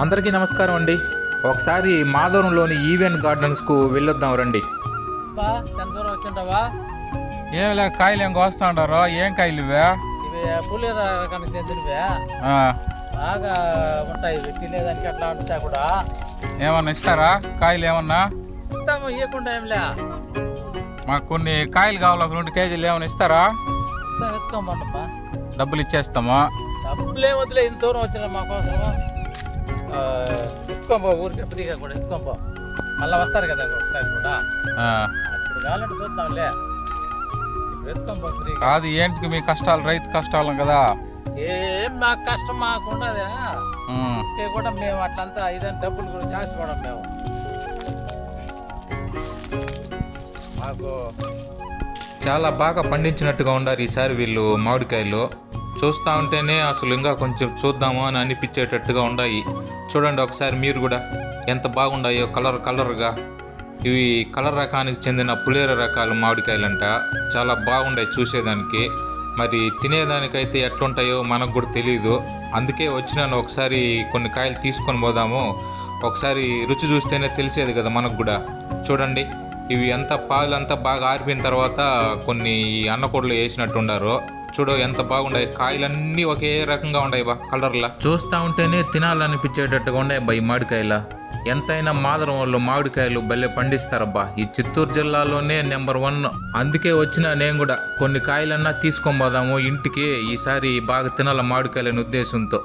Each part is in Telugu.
అందరికీ నమస్కారం అండి. ఒకసారి మాధవరంలోని ఈవెన్ గార్డెన్స్కు వెళ్ళొద్దాం రండి. దూరం వచ్చింటావా? ఏం లే, కాయలు ఏం కోస్తాండారో. ఏం కాయలు ఇవే? ఇవి పులి రకానికి చెందినవే. బాగా ఉంటాయి ఇవి తినేదానికి. అట్లా ఉంటాయి కూడా. ఏమన్నా ఇస్తారా? కాయలు ఏమన్నా ఇస్తాము, ఇవ్వకుండా ఏంలే. మాకు కొన్ని కాయలు కావాలి, ఒక 2 కేజీలు ఏమన్నా ఇస్తారా? ఇస్తాం, ఎత్తుకోమంటమ్మా. డబ్బులు ఇచ్చేస్తాము. డబ్బులే వదిలే, ఇంత దూరం వచ్చిన మా కోసం. ఎత్తుకోపో, ఊరికి ఫ్రీగా కూడా ఎత్తుకోపో. మళ్ళీ వస్తారు కదా ఒకసారి కూడా. అప్పుడు కావాలంటే చూద్దాంలే. ఇప్పుడు ఎత్తుకోపో ఫ్రీగా. కాదు, ఏంటికి మీ కష్టాలు? రైతు కష్టాలు కదా. ఏం మాకు కష్టం మాకున్నదే. కూడా మేము అట్లంతా ఇదని డబ్బులు కూడా చేసిపోవడం మేము. మాకు చాలా బాగా పండించినట్టుగా ఉన్నారు ఈసారి వీళ్ళు మామిడికాయలు. చూస్తూ ఉంటేనే అసలు ఇంకా కొంచెం చూద్దాము అని అనిపించేటట్టుగా ఉన్నాయి. చూడండి ఒకసారి మీరు కూడా ఎంత బాగున్నాయో కలర్గా. ఇవి కలర్ రకానికి చెందిన పులేర రకాలు మామిడికాయలంట. చాలా బాగున్నాయి చూసేదానికి. మరి తినేదానికైతే ఎట్లుంటాయో మనకు కూడా తెలియదు. అందుకే వచ్చినాను, ఒకసారి కొన్ని కాయలు తీసుకొని పోదాము. ఒకసారి రుచి చూస్తేనే తెలిసేది కదా మనకు కూడా. చూడండి, ఇవి అంతా పాలంతా బాగా ఆరిపోయిన తర్వాత కొన్ని అన్నకూడలు వేసినట్టుండారు. చూడు ఎంత బాగున్నాయి. కాయలన్నీ ఒకే రకంగా ఉన్నాయి బా, కలర్లా. చూస్తూ ఉంటేనే తినాలనిపించేటట్టుగా ఉన్నాయి బా ఈ మామిడికాయల. ఎంతైనా మాధవరం వాళ్ళు మామిడికాయలు భలే పండిస్తారబ్బా. ఈ చిత్తూరు జిల్లాలోనే నెంబర్ 1. అందుకే వచ్చిన నేను కూడా కొన్ని కాయలన్నా తీసుకొని పోదాము ఇంటికి. ఈసారి బాగా తినాల మామిడికాయలని ఉద్దేశంతో.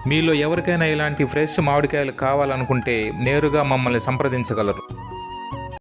మీలో ఎవరికైనా ఇలాంటి ఫ్రెష్ మామిడికాయలు కావాలనుకుంటే నేరుగా మమ్మల్ని సంప్రదించగలరు.